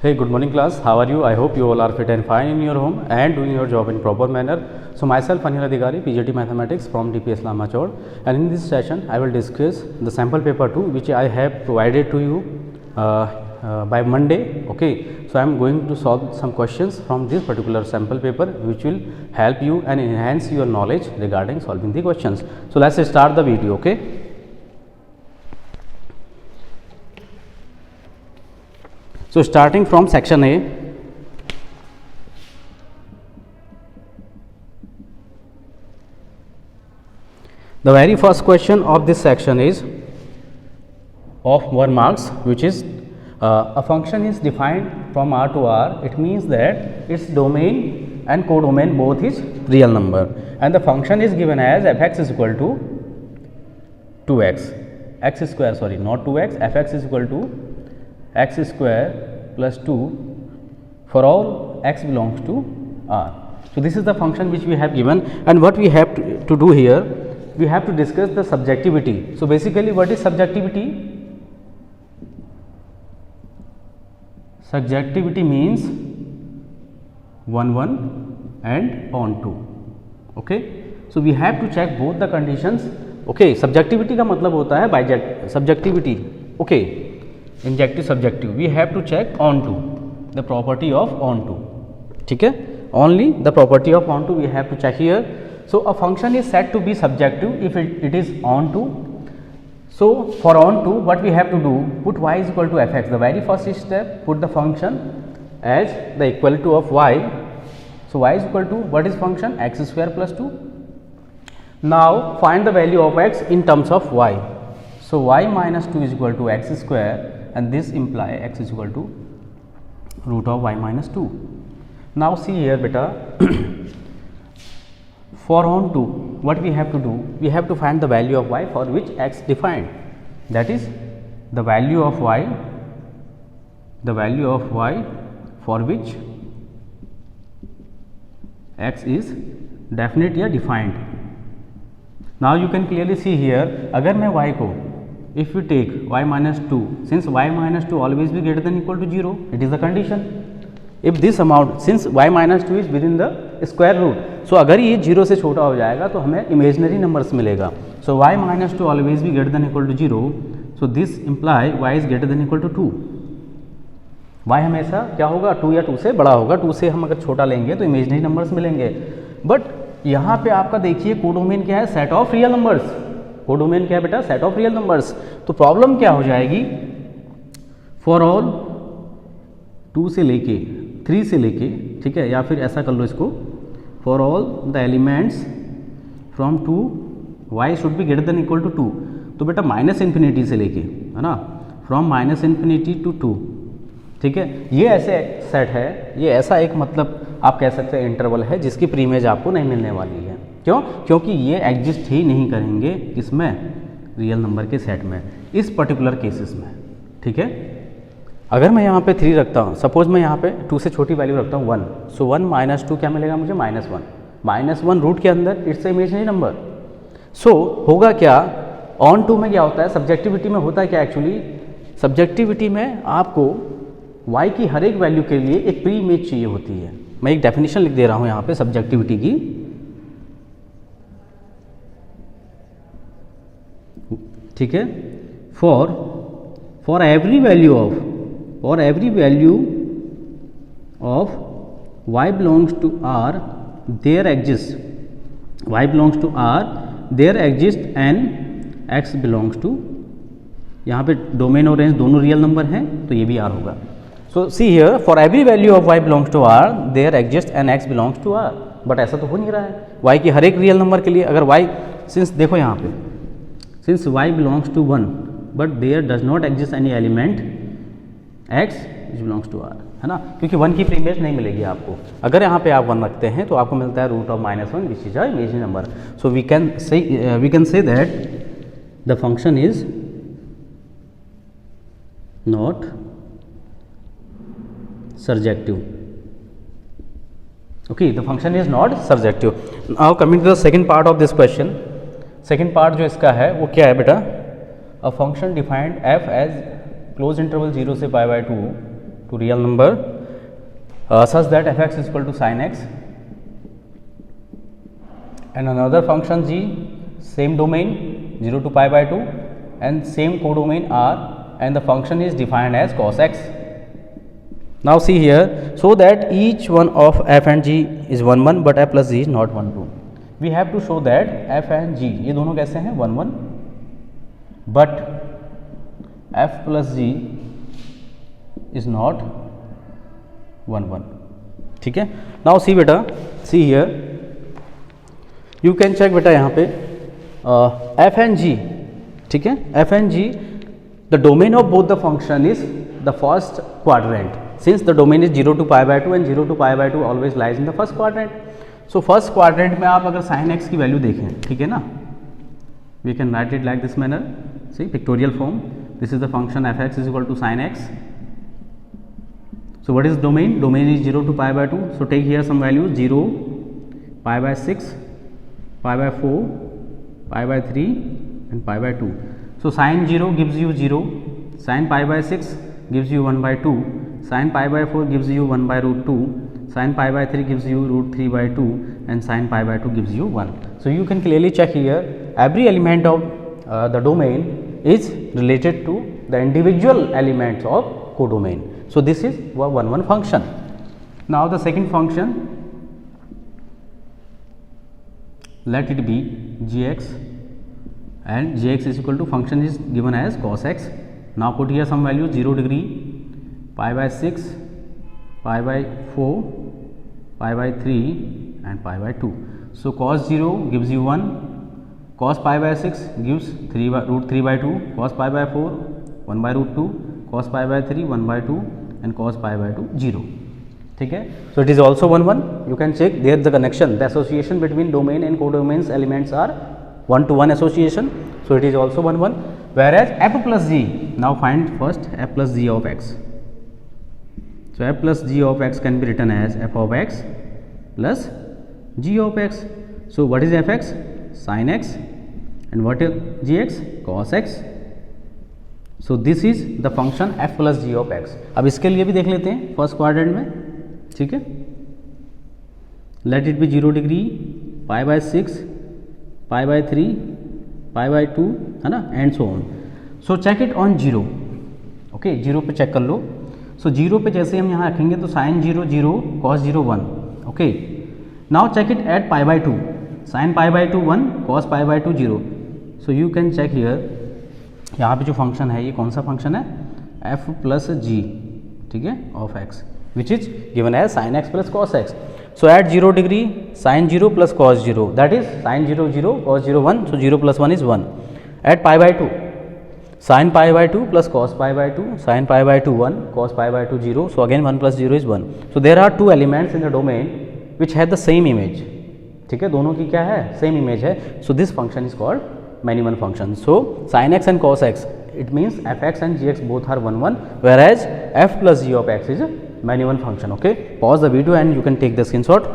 Hey, good morning class. How are you? I hope you all are fit and fine in your home and doing your job in proper manner. So myself Anil Adhikari, PGT Mathematics from DPS Lamachod, and in this session I will discuss the sample paper 2 which I have provided to you by Monday. Okay, so I am going to solve some questions from this particular sample paper which will help you and enhance your knowledge regarding solving the questions. So let's start the video. Okay. So starting from section A, the very first question of this section is of 1 marks, which is a function is defined from R to R. It means that its domain and codomain both is real number, and the function is given as fx is equal to 2x, x square, sorry, not 2x, fx is equal to x square plus 2 for all x belongs to R. So this is the function which we have given, and what we have to do here, we have to discuss the subjectivity. So basically what is subjectivity? Subjectivity means 1 1 and on 2. Okay, so we have to check both the conditions. Okay, subjectivity का मतलब होता है bijective subjectivity. Okay, injective subjective, we have to check onto the property of onto. ठीक है, only the property of onto we have to check here. So a function is said to be subjective if it is onto. So for onto what we have to do, put y is equal to f x. The very first step, put the function as the equal to of y. So y is equal to what is function x square plus 2. Now find the value of x in terms of y. So y minus 2 is equal to x square, and this imply x is equal to root of y minus 2. Now see here beta, for on 2 what we have to do, we have to find the value of y for which x defined, that is the value of y for which x is definite या defined. Now you can clearly see here, अगर मैं y को, if you take y minus 2, since y minus 2 always be greater than equal to 0, it is the condition. If this amount, since y minus 2 is within the square root, so अगर ये 0 से छोटा हो जाएगा तो हमें imaginary numbers मिलेगा. So y minus 2 always be greater than equal to 0, so this imply y is greater than equal to 2. y हमेशा क्या होगा, 2 या 2 से बड़ा होगा. 2 से हम अगर छोटा लेंगे तो imaginary numbers मिलेंगे. बट यहाँ पे आपका देखिए कोडोमेन क्या है, set of real numbers. Codomain क्या है बेटा, सेट ऑफ रियल नंबर्स. तो प्रॉब्लम क्या हो जाएगी, फॉर ऑल 2 से लेके 3 से लेके, ठीक है, या फिर ऐसा कर लो इसको, for all the elements from 2 y should be greater than equal to 2. तो बेटा माइनस इन्फिनिटी से लेके, है ना, फ्रॉम माइनस इन्फिनिटी टू 2. ठीक है, ये ऐसे सेट है, ये ऐसा एक मतलब आप कह सकते हैं इंटरवल है जिसकी प्रीमेज आपको नहीं मिलने वाली है. क्यों? क्योंकि ये एग्जिस्ट ही नहीं करेंगे किसमें, रियल नंबर के सेट में, इस पर्टिकुलर केसेस में. ठीक है, अगर मैं यहाँ पे 3 रखता हूँ, सपोज मैं यहाँ पे 2 से छोटी वैल्यू रखता हूँ 1, सो 1 माइनस 2 क्या मिलेगा मुझे, माइनस वन रूट के अंदर इट्स इमेजिनरी नंबर. सो होगा क्या, ऑन 2 में क्या होता है, सब्जेक्टिविटी में होता है क्या, एक्चुअली सब्जेक्टिविटी में आपको y की हर एक वैल्यू के लिए एक प्री इमेज चाहिए होती है. मैं एक डेफिनेशन लिख दे रहा हूँ यहाँ पे सब्जेक्टिविटी की. ठीक है, for every value of y belongs to R, there exists an x belongs to, यहाँ पे डोमेन और रेंज दोनों रियल नंबर हैं तो ये भी R होगा. So see here, for every value of y belongs to R, there exists an x belongs to R. But ऐसा तो हो नहीं रहा है. y की हर एक रियल नंबर के लिए अगर y, सिंस देखो यहाँ पे, since y belongs to 1 but there does not exist any element x which belongs to R, है ना, क्योंकि 1 की प्रीमेज नहीं मिलेगी आपको. अगर यहाँ पे आप 1 रखते हैं तो आपको मिलता है root of -1 which is a imaginary number. So we can say that the function is not surjective. Okay, the function is not surjective. Now coming to the second part of this question. Second part जो इसका है वो क्या है बेटा, a function defined f as close interval 0 से pi by 2 to real number such that fx is equal to sin x, and another function g, same domain 0 to pi by 2 and same codomain r, and the function is defined as cos x. Now see here, so that each one of f and g is 1 1 but f plus g is not 1 2. We have to show that f and g ये दोनों कैसे हैं 1 1 but f plus g is not 1 1. ठीक है. Now see बेटा, see here, you can check बेटा यहाँ पे f and g, ठीक है, f and g, the domain of both the function is the first quadrant, since the domain is 0 to pi by 2 and 0 to pi by 2 always lies in the first quadrant. So first quadrant में आप अगर sin x की value देखें, ठीक है ना, we can write it like this manner, see pictorial form, this is the function fx is equal to sin x. So what is domain? Domain is 0 to pi by 2, so take here some value 0, pi by 6, pi by 4, pi by 3 and pi by 2. So sin 0 gives you 0, sin pi by 6 gives you 1 by 2, sin pi by 4 gives you 1 by root 2, sin pi by 3 gives you root 3 by 2 and sin pi by 2 gives you 1. So you can clearly check here, every element of the domain is related to the individual elements of codomain. So this is a 1 1 function. Now the second function, let it be gx, and gx is equal to function is given as cos x. Now put here some value 0 degree, pi by 6, pi by 4, pi by 3 and pi by 2. So cos 0 gives you 1, cos pi by 6 gives 3 by root 3 by 2, cos pi by 4 1 by root 2, cos pi by 3 1 by 2 and cos pi by 2 0. ठीक है. So it is also 1 1. You can check there the connection, the association between domain and codomains elements are 1 to 1 association. So it is also 1 1. Whereas f plus g, now find first f plus g of x. So f plus g of x can be written as f of x plus g of x. So what is fx? Sin x, and what is gx? Cos x. So this is the function f plus g of x. अब इसके लिए भी देख लेते हैं first quadrant में, ठीक है. Let it be 0 degree, pi by 6, pi by 3, pi by 2, है ना, and so on. So check it on 0. Okay, 0 पे चेक कर लो. सो 0 पे जैसे हम यहाँ रखेंगे तो sine 0 0, cos 0 1. Okay, now check it at pi by 2, sine pi by 2 1, cos pi by 2 0. So you can check here, यहाँ पे जो फंक्शन है ये कौन सा फंक्शन है? f प्लस जी, ठीक है, of x, which is given as sine x plus cos x. So at 0 degree, sine 0 plus cos 0, that is sine 0 0, cos 0 1. So 0 plus 1 is 1. At pi by 2, sine pi by 2 plus cos pi by 2, sine pi by 2 1, cos pi by 2 0. So again 1 plus 0 is 1. So there are two elements in the domain which have the same image. ठीक है, दोनों की क्या है? Same image है. So this function is called many one function. So sin x and cos x, it means fx and gx both are 1 1, whereas f plus g of x is a many one function. Okay, pause the video and you can take the screenshot.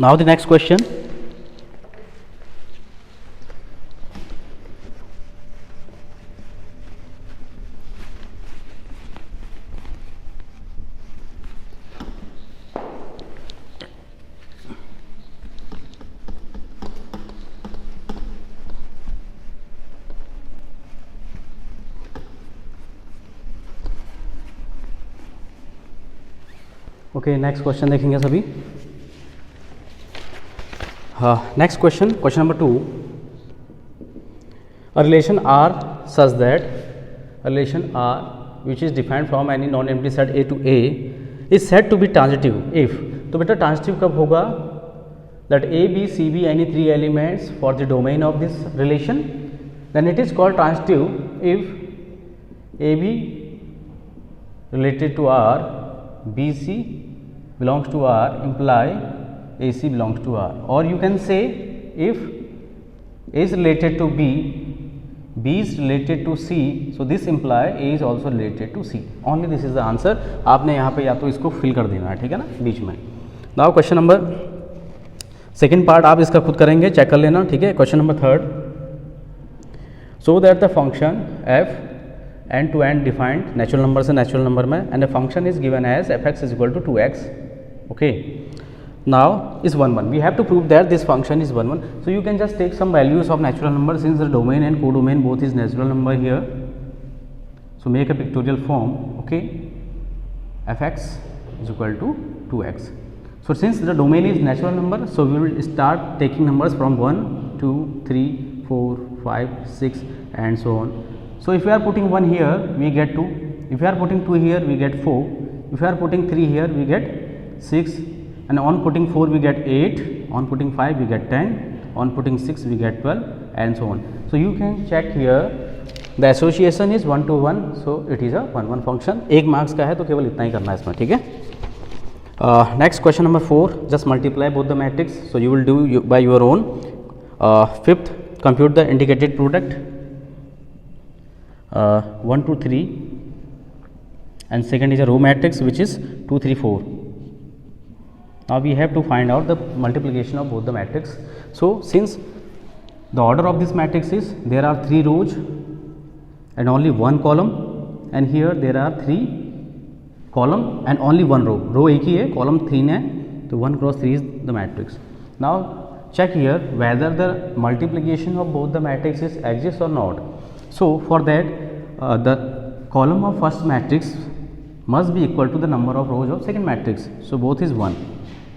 Now the next question. Okay, next question देखेंगे सभी. Next question, question number 2. A relation R such that relation R which is defined from any non empty set A to A is said to be transitive if. तो बेटा transitive कब होगा? That A B C be any 3 elements for the domain of this relation, then it is called transitive if A B related to R, BC belongs to R, imply AC belongs to R. Or you can say if A is related to B, B is related to C, so this imply A is also related to C. Only this is the answer. आपने यहाँ पे या तो इसको fill कर देना है, ठीक है ना, बीच में. Now question number second part आप इसका खुद करेंगे, चेक कर लेना, ठीक है. Question number 3. So that the function f and to and defined natural number से नेचुरल नंबर में, and the function is given as f(x) is equal to 2x. Okay, now is 1 1. We have to prove that this function is 1 1. So you can just take some values of natural number, since the domain and codomain both is natural number here. So make a pictorial form. Okay, f(x) is equal to 2x. So since the domain is natural number, so we will start taking numbers from 1 2 3 4 5 6 and so on. So if we are putting 1 here, we get 2. If we are putting 2 here, we get 4. If we are putting 3 here, we get 6. And on putting 4 we get 8, on putting 5 we get 10, on putting 6 we get 12 and so on. So you can check here, the association is 1 to 1, so it is a 1 1 function. 1 marks का है तो केवल इतना ही करना है इसमें, ठीक है. Next question number 4, just multiply both the matrix, so you will do by your own. Fifth, compute the indicated product 1 2 3, and second is a row matrix which is 2 3 4. Now we have to find out the multiplication of both the matrix. So since the order of this matrix is there are 3 rows and only 1 column, and here there are 3 column and only 1 row. Row एक ही है, column 3 है, तो 1 cross 3 is the matrix. Now check here whether the multiplication of both the matrices exists or not. So for that the column of first matrix must be equal to the number of rows of second matrix. So both is 1.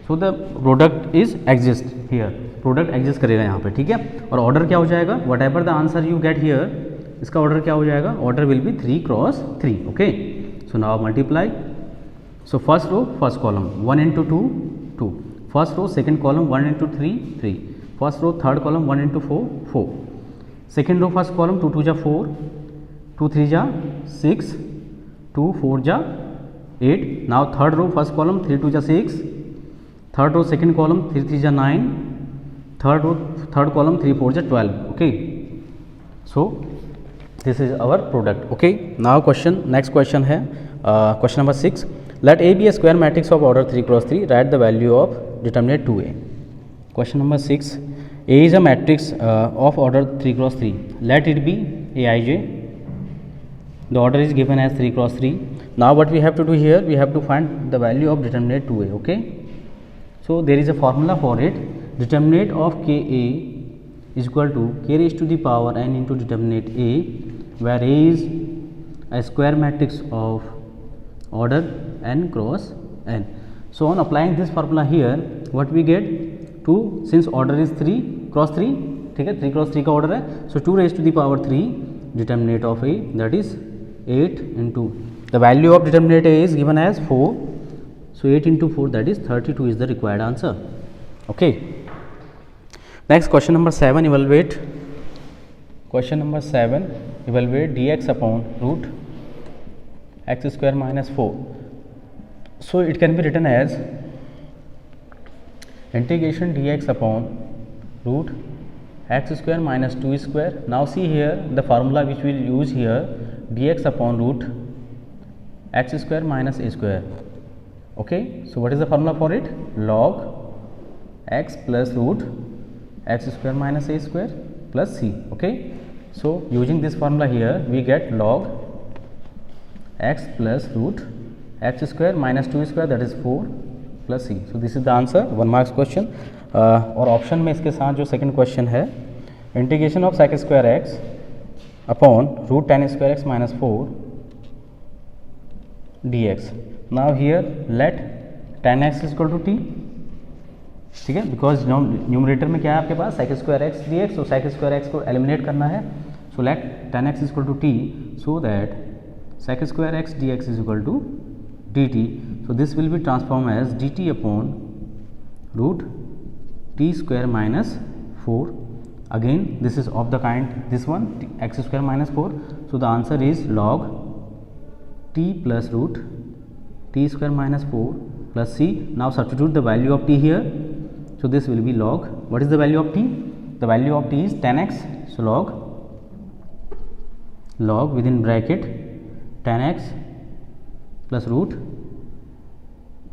So the product is exist here, product exist करेगा यहाँ पे, ठीक है. और order क्या हो जाएगा, whatever the answer you get here, इसका ऑर्डर क्या हो जाएगा, order will be 3 cross 3. Okay, so now multiply. So first row first column 1 into 2 2, first row second column 1 into 3 3, first row third column 1 into 4 4, second row first column 2 2 जा 4, 2 3 जा 6, 2 4 जा 8. Now third row first column 3 2 जा 6, third row second column 3 3 जा 9, third row third column 3 4 जा 12. Okay, so this is our product. Okay, now question, next question है question number 6. Let A be a square matrix of order 3 cross 3, write the value of determinant 2a. Question number 6, A is a matrix of order 3 cross 3, let it be aij. The order is given as 3 cross 3. Now what we have to do here, we have to find the value of determinate 2a. Okay, so there is a formula for it. Determinate of Ka is equal to k raised to the power n into determinate a, where a is a square matrix of order n cross n. So on applying this formula here, what we get, 2, since order is 3 cross 3, ठीक है, 3 cross 3 का order है, so 2 raised to the power 3 determinate of a, that is 8 into the value of determinate a is given as 4, so 8 into 4, that is 32 is the required answer. Okay, next question number 7, evaluate. Question number 7, evaluate dx upon root x square minus 4. So it can be written as integration dx upon root x square minus 2 square. Now see here the formula which we will use here, dx upon root x square minus a square. Okay, so what is the formula for it, log x plus root x square minus a square plus c. Okay, so using this formula here we get log x plus root x square minus 2 square, that is 4 plus c. So this is the answer, 1 marks question. और option में इसके साथ जो second question है, integration of sec square X upon root tan square X minus 4 dx. Now here let tan x is equal to t, ठीक है, because numerator में क्या है आपके पास sec स्क्वायर एक्स dx, तो sec स्क्वायर एक्स को एलिमिनेट करना है, so let tan x is equal to t, so that sec square X dx is equal to dt. So this will be transformed as dt upon root t square minus 4. Again this is of the kind, this one x square minus 4. So the answer is log t plus root t square minus 4 plus c. Now substitute the value of t here. So this will be log, what is the value of t? The value of t is tan x. So log within bracket tan x plus root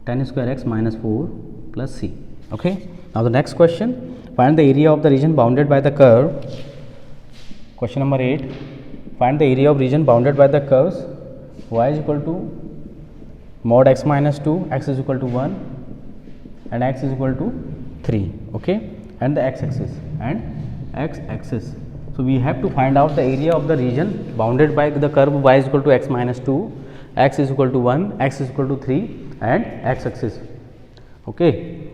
tan square x minus 4 plus c. Okay, now the next question, find the area of the region bounded by the curve. Question number 8, find the area of region bounded by the curves y is equal to mod x minus 2, x is equal to 1 and x is equal to 3, okay, and the x axis and x axis. So we have to find out the area of the region bounded by the curve y is equal to x minus 2, x is equal to 1, x is equal to 3 and x axis, okay.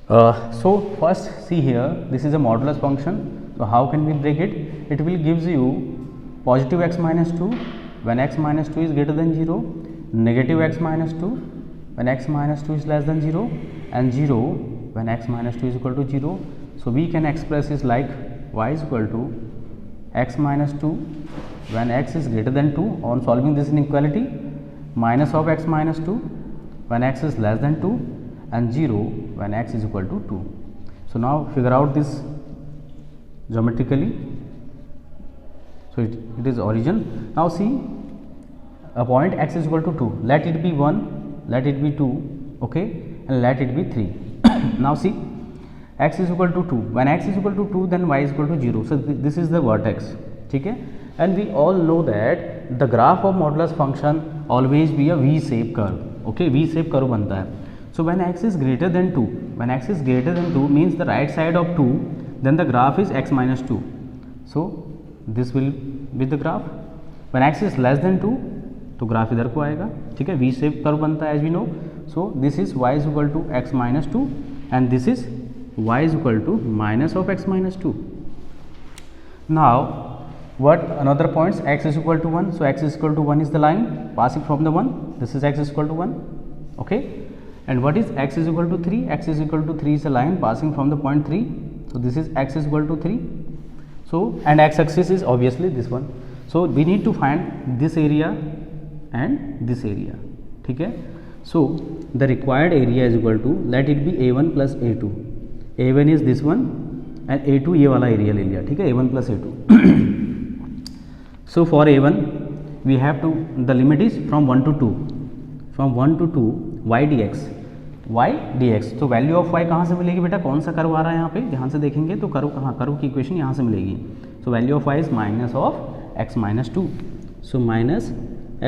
So first see here, this is a modulus function. So how can we break it? It will gives you positive x minus 2 when x minus 2 is greater than 0, negative x minus 2 when x minus 2 is less than 0 and 0 when x minus 2 is equal to 0. So we can express this like y is equal to x minus 2 when x is greater than 2 on solving this inequality, minus of x minus 2 when x is less than 2 and 0 when x is equal to 2. So now figure out this geometrically. So it is origin. Now see a point x is equal to 2, let it be 1, let it be 2, okay, and let it be 3. Now see x is equal to 2, when x is equal to 2 then y is equal to 0. So this is the vertex, ठीक है, and we all know that the graph of modulus function always be a V shape curve, okay, V shape curve बनता है. So when x is greater than 2, when x is greater than 2 means the right side of 2, then the graph is x minus 2. So this will be the graph. When x is less than 2 तो graph इधर को आएगा, ठीक है, V shape curve बनता है as we know. So this is y is equal to x minus 2 and this is y is equal to minus of x minus 2. Now what another points, x is equal to 1, so x is equal to 1 is the line passing from the 1, this is x is equal to 1, okay, and what is x is equal to 3, x is equal to 3 is a line passing from the point 3, so this is x is equal to 3. So and x axis is obviously this one. So we need to find this area and this area, ठीक है. So the required area is equal to, let it be a1 plus a2. a1 is this one and a2 ये वाला area ले लिया, ठीक है, a1 plus a2. So for a1 we have to, the limit is from 1 to 2, from 1 to 2 y dx, y dx. तो value of y कहाँ से मिलेगी बेटा, कौन सा कर्व आ रहा है यहाँ पे, ध्यान से देखेंगे तो कर्व कहाँ, कर्व की इक्वेशन यहाँ से मिलेगी. So value of y is minus of x minus 2. So minus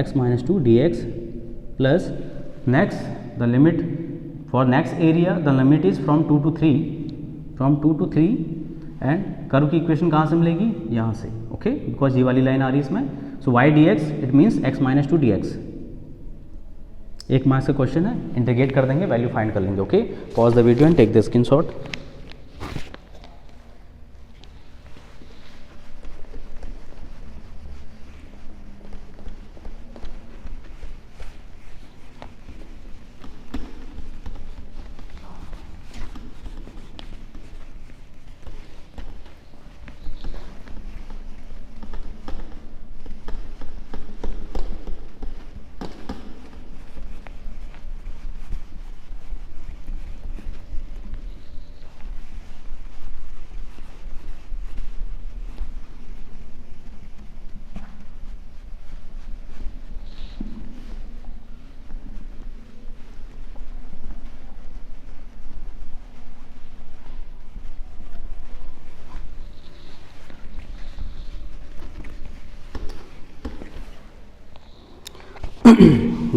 x minus 2 dx plus next the limit for next area, the limit is from 2 to 3, from 2 to 3 and curve की equation कहाँ से मिलेगी, यहाँ से, okay, because ये वाली line आ रही है इसमें. So y dx it means x minus 2 dx. एक मार्क्स का क्वेश्चन है, इंटीग्रेट कर देंगे, वैल्यू फाइंड कर लेंगे, okay. Pause the video and take the screenshot.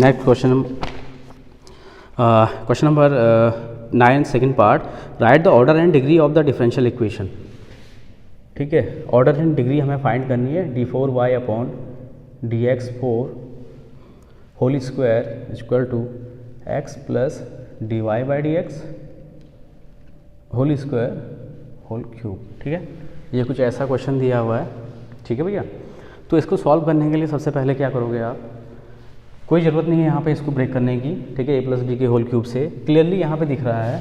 Next question, question number 9, second part. Write the order and degree of the differential equation. ठीक है, order and degree हमें find करनी है. d4y upon dx4 whole square equal to x plus dy by dx whole square whole cube. ठीक है, ये कुछ ऐसा क्वेश्चन दिया हुआ है, ठीक है भैया. तो इसको सॉल्व करने के लिए सबसे पहले क्या करोगे आप, कोई ज़रूरत नहीं है यहाँ पे इसको ब्रेक करने की, ठीक है. a प्लस बी के होल क्यूब से क्लियरली यहाँ पे दिख रहा है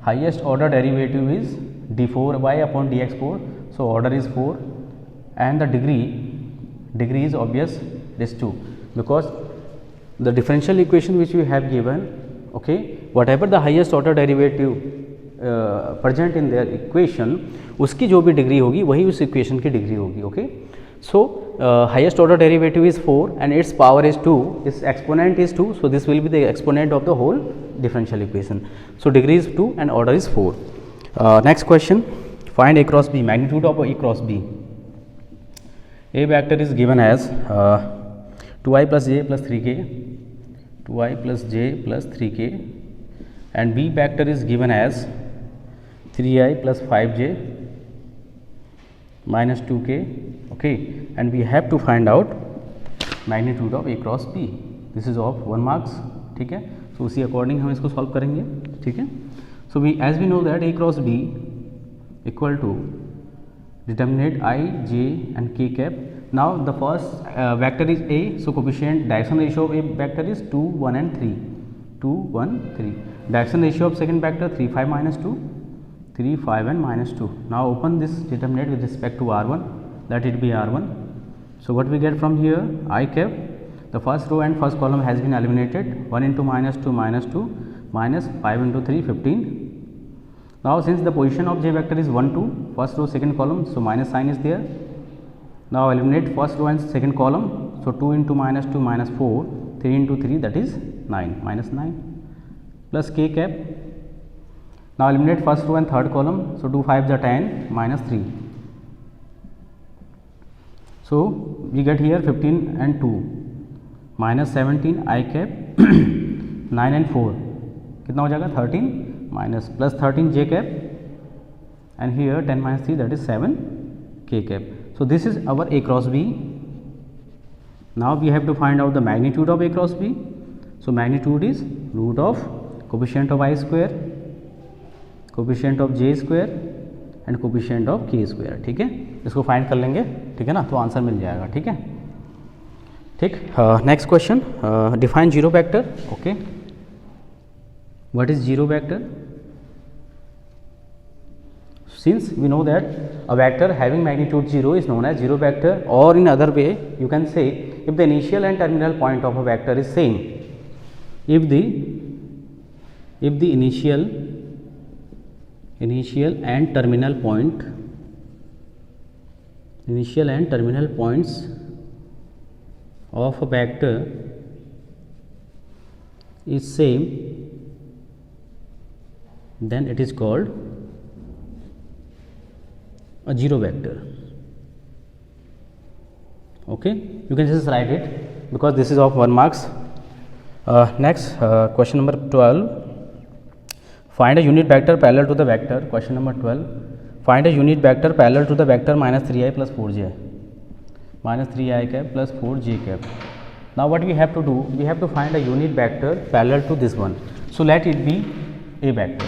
highest order derivative is d4y upon dx4. So order is 4 and the degree is obvious this 2 because the differential equation which we have given, okay, whatever the highest order derivative present in their equation, उसकी जो भी degree होगी वही उस equation की degree होगी. Okay, so highest order derivative is 4 and its power is 2, its exponent is 2, so this will be the exponent of the whole differential equation. So degree is 2 and order is 4. Next question, find a cross b, magnitude of a cross b. A vector is given as 2i plus j plus 3k, 2i plus j plus 3k, and B vector is given as 3i plus 5j minus 2k. Okay, and we have to find out magnitude of A cross B. This is of 1 marks. ठीक है, so उसी according हम इसको solve करेंगे. ठीक है, so we as we know that A cross B equal to determinate I, j and k cap. Now the first vector is A, so coefficient direction ratio of A vector is 2, 1 and 3. 2, 1, 3. Direction ratio of second vector 3, 5 minus 2, 3, 5 and minus 2. Now open this determinate with respect to R1, let it be R1. So what we get from here, I cap, the first row and first column has been eliminated. 1 into minus 2 minus 2 minus 5 into 3 15. Now since the position of j vector is 1 2, first row second column, so minus sign is there. Now eliminate first row and second column, so 2 into minus 2 minus 4, 3 into 3 that is 9 minus 9 plus k cap. Now eliminate first row and third column, so 2 5 are 10 minus 3. So we get here 15 and 2 minus 17 I cap 9 and 4 कितना हो जाएगा 13 minus plus 13 j cap and here 10 minus 3 that is 7 k cap. So this is our A cross B. Now we have to find out the magnitude of A cross B. So magnitude is root of coefficient of I square, coefficient of j square and coefficient of k square. ठीक है, इसको find कर लेंगे. ठीक है ना, तो answer मिल जाएगा. ठीक है, ठीक. Next question, define zero vector. Okay, what is zero vector? Since we know that a vector having magnitude 0 is known as zero vector, or in other way you can say if the initial and terminal point of a vector is same, if the initial and terminal points of a vector is same, then it is called a zero vector. Okay, you can just write it because this is of 1 marks. Next, question number 12, find a unit vector parallel to the vector. Question number 12, find a unit vector parallel to the vector minus 3i plus 4j, minus 3i cap plus 4j cap. Now what we have to do, we have to find a unit vector parallel to this one, so let it be a vector.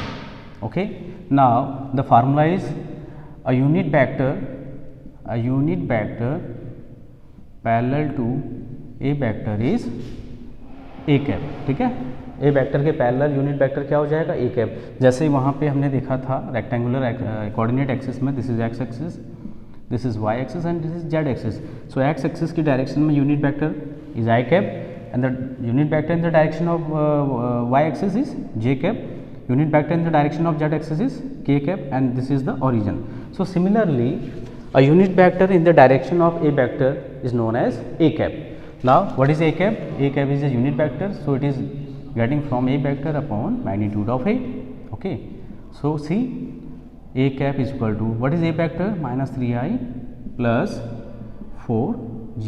Okay, now the formula is a unit vector parallel to a vector is a cap. ठीक है, a vector के parallel unit vector क्या हो जाएगा, a cap. जैसे ही वहाँ पे हमने देखा था रेक्टेंगुलर कोऑर्डिनेट एक्सिस में, this is X axis, this is Y axis and this is Z axis. So X axis की डायरेक्शन में unit vector is I cap and the unit vector in the direction of Y axis is J cap, unit vector in the direction of z axis is k cap, and this is the origin. So similarly a unit vector in the direction of a vector is known as a cap. Now what is a cap? A cap is a unit vector, so it is getting from a vector upon magnitude of a. Okay, so see a cap is equal to, what is a vector? Minus 3i plus 4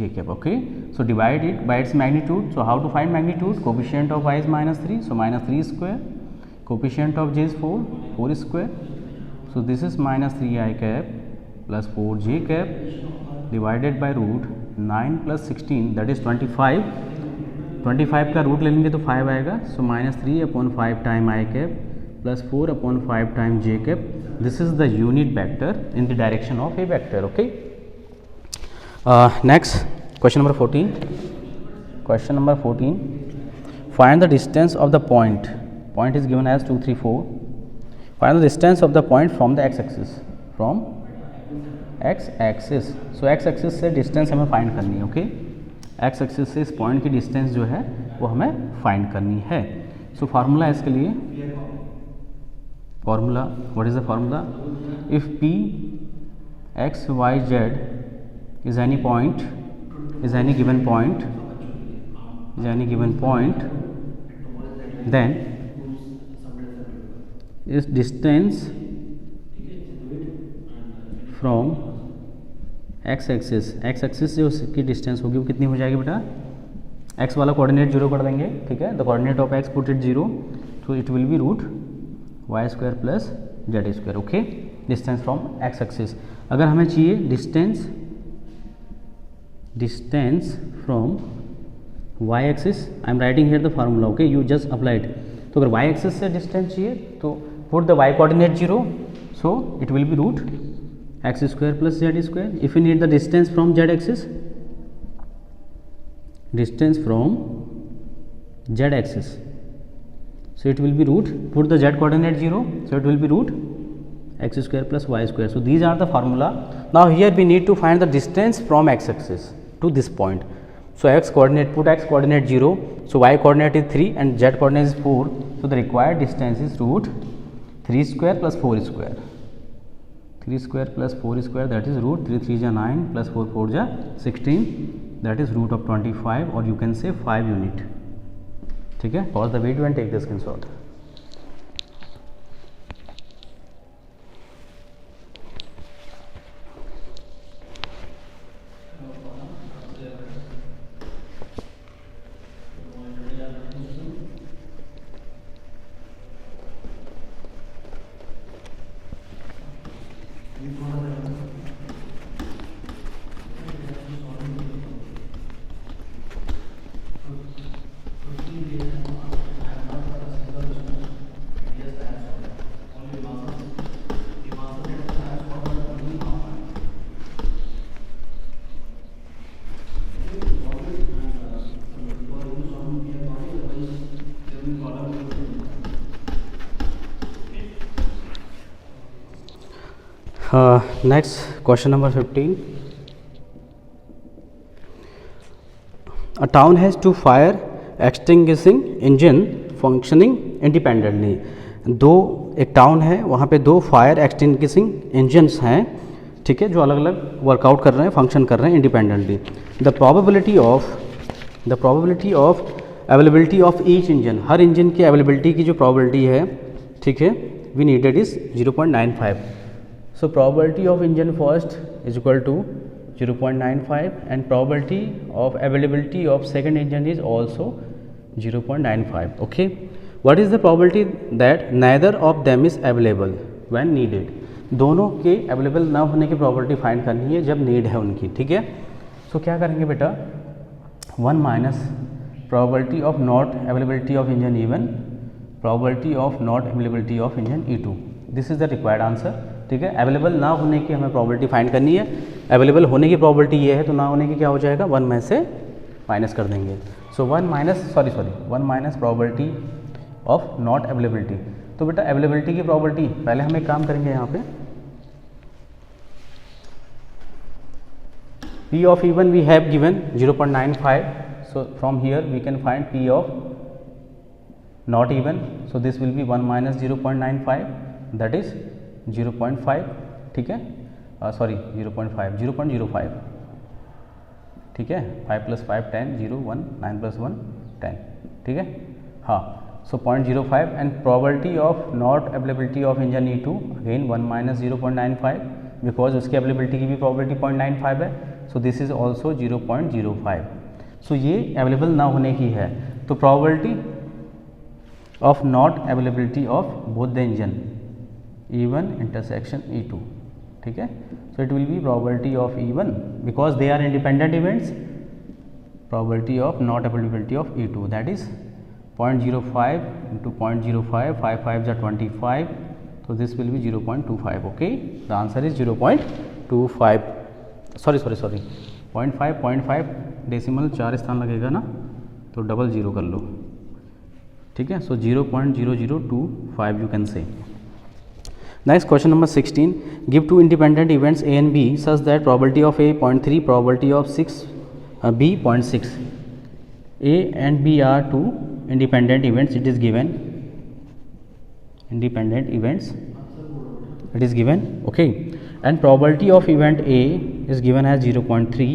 j cap. Okay, so divide it by its magnitude. So how to find magnitude? Coefficient of y is minus 3, so minus 3 square, coefficient of j is 4, 4 square, so this is minus 3i cap plus 4j cap divided by root 9 plus 16 that is 25. 25 का root ले लेंगे तो 5 आएगा, so minus 3 upon 5 time i cap plus 4 upon 5 time j cap. This is the unit vector in the direction of a vector. Okay, next question number 14. Question number 14, find the distance of the point is given as 2 3 4. Find the distance of the point from the x axis, from x axis. So x axis से distance हमें find करनी है. Okay, x axis से इस point की distance जो है वो हमें find करनी है. So फार्मूला है इसके लिए, formula, what is the formula? If p x y z is any point, is any given point, then is distance from x axis जो उसकी डिस्टेंस होगी वो कितनी हो जाएगी बेटा, एक्स वाला कोऑर्डिनेट जीरो कर देंगे, ठीक है। The coordinate of X put it zero, so it will be root Y square plus Z square, okay. Distance from X axis. अगर हमें चाहिए distance from Y axis, I am writing here the formula, okay, you just applied. तो अगर Y axis से distance चाहिए तो put the Y coordinate zero, so it will be root X square plus Z square. If you need the distance from Z axis, distance from z axis, so it will be root, put the z coordinate 0, so it will be root x square plus y square. So these are the formula. Now here we need to find the distance from x axis to this point. So x coordinate, put x coordinate 0, so y coordinate is 3 and z coordinate is 4, so the required distance is root 3 square plus 4 square, 3 square plus 4 square, that is root 3 3 ja 9 plus 4 4 ja 16, that is root of 25, or you can say 5 unit, ठीक है। pause the video and take the screenshot. Next question number 15. A town has two fire extinguishing engine functioning independently. एक town है, वहाँ पे दो fire extinguishing engines हैं, ठीक है, जो अलग अलग वर्कआउट कर रहे हैं, फंक्शन कर रहे हैं independently. The probability of availability of each engine, हर इंजन की अवेलेबिलिटी की जो प्रोबेबिलिटी है, ठीक है, we needed is 0.95. So probability of engine first is equal to 0.95 and probability of availability of second engine is also 0.95. Okay, what is the probability that neither of them is available when needed? दोनों के available ना होने की probability find करनी है जब need है उनकी, ठीक है। सो क्या करेंगे बेटा, 1 minus probability of not availability of engine E1, probability of not availability of engine E2. This is the required answer, ठीक है। अवेलेबल ना होने की हमें प्रोबेबिलिटी फाइंड करनी है, अवेलेबल होने की प्रोबेबिलिटी ये है, तो ना होने की क्या हो जाएगा, 1 में से माइनस कर देंगे. सो 1 minus probability of not availability. तो बेटा अवेलेबिलिटी की प्रोबेबिलिटी पहले हम एक काम करेंगे यहाँ पे, P of E1 we have given 0.95. So from here we can find P of not even. So this will be 1 minus 0.95, that is 0.5. ठीक है, सॉरी 0.05, ठीक है. 5 plus 5 10, 0 1, 9 plus 1 10, ठीक है. हाँ, so 0.05 and probability of not availability of engine E2 again 1 minus 0.95 because उसकी availability की भी probability 0.95 है. So this is also 0.05. So ये available ना होने की है, तो probability of not availability of both the engine E1 intersection E2, ठीक है. So it will be probability of E1 because they are independent events, probability of not availability of E2, that is 0.05 into 0.05, 5 5s are 25, so this will be 0.25. okay, the answer is 0.25. sorry 0.5 decimal 4 स्थान लगेगा ना, तो double zero कर लो, ठीक है. सो 0.0025 you can say. Next question number 16. Give two independent events A and B such that probability of A 0.3, probability of B 0.6. A and B are two independent events. It is given. Independent events. It is given. Okay. And probability of event A is given as 0.3.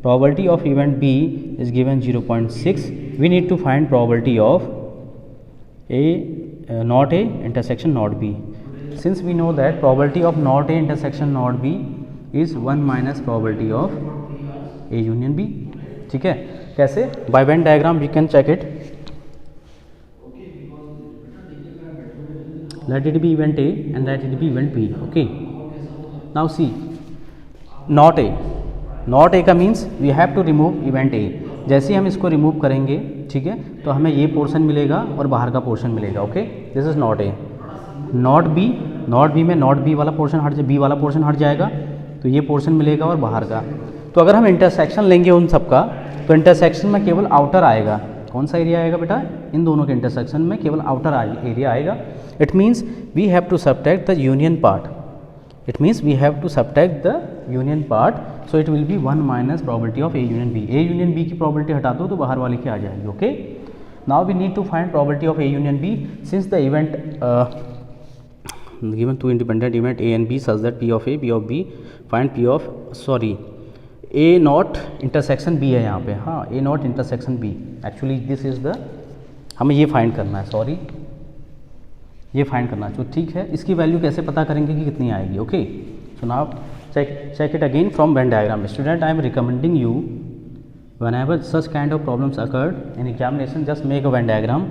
Probability of event B is given 0.6. We need to find probability of not A intersection not B. Since we know that probability of not A intersection not B is 1 minus probability of A union B. ठीक है, कैसे? By Venn diagram we can check it. Let it be event A and let it be event B. Okay, now see not A. Not A का means we have to remove event A. जैसे ही हम इसको remove करेंगे, ठीक है, तो हमें ये पोर्शन मिलेगा और बाहर का पोर्शन मिलेगा। Okay, this is not A. Not be, not be में नॉट बी वाला पोर्शन हट बी वाला पोर्शन हट जाएगा, तो ये पोर्शन मिलेगा और बाहर का। तो अगर हम इंटरसेक्शन लेंगे उन सब का, तो इंटरसेक्शन में केवल आउटर आएगा। कौन सा एरिया आएगा बेटा? इन दोनों के इंटरसेक्शन में केवल आउटर एरिया आएगा। It means we have to subtract the union part. It means we have to subtract the union part, so it will be 1 minus probability of A union B. A union B की probability हटा दो तो बाहर वाले की आ जाएगी। Okay, now we need to find probability of A union B since the event given two independent event A and B such that P of A, P of B, find P of A not intersection B है यहाँ पे। हाँ, A not intersection B, actually this is the, हमें ये find करना है, sorry ये find करना है। तो ठीक है, इसकी वैल्यू कैसे पता करेंगे कि कितनी आएगी? Okay, so now check it again from Venn diagram. Student, I am recommending you whenever such kind of problems occurred in examination, just make a Venn diagram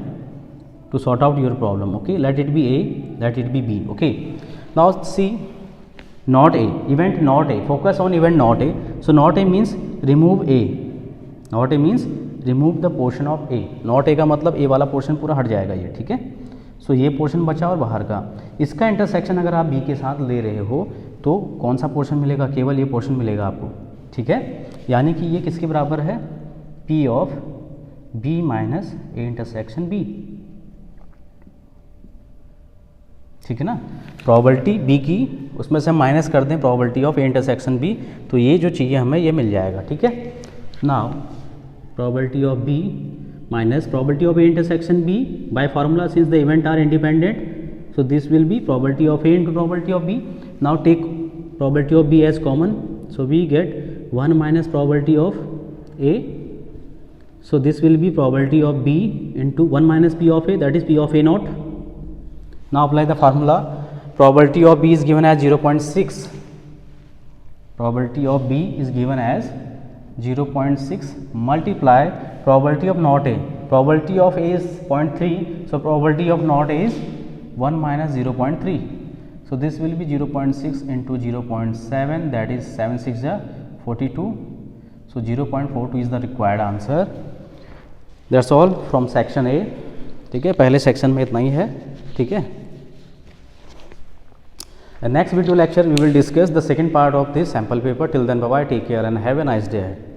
to sort out your problem. Okay, let it be A, let it be B. Okay, now see not A, event not A, focus on event not A. So not A means remove A, not A means remove the portion of A. not A का मतलब A वाला portion पूरा हट जाएगा ये। ठीक है, सो ये पोर्शन बचा और बाहर का। इसका इंटरसेक्शन अगर आप बी के साथ ले रहे हो तो कौन सा पोर्शन मिलेगा? केवल ये पोर्शन मिलेगा आपको। ठीक है, यानी कि ये किसके बराबर है? P of B minus A intersection B. ठीक है ना, प्रोबेबिलिटी बी की उसमें से हम माइनस कर दें probability of A intersection B, तो ये जो चाहिए हमें ये मिल जाएगा। ठीक है, now probability of B minus probability of A intersection B by formula, since the event are independent, so this will be probability of A into probability of B. Now take probability of B as common, so we get 1 minus probability of A, so this will be probability of B into 1 minus P of A, that is P of A naught. Now apply the formula. Probability of B is given as 0.6, probability of B is given as 0.6 multiply probability of not A. Probability of A is 0.3, so probability of not A is 1 minus 0.3. So this will be 0.6 into 0.7, that is 7 6 42. So 0.42 is the required answer. That's all from section A. ठीक है, पहले section में इतना ही है। ठीक है, next video lecture we will discuss the second part of this sample paper. Till then, bye bye, take care and have a nice day ahead.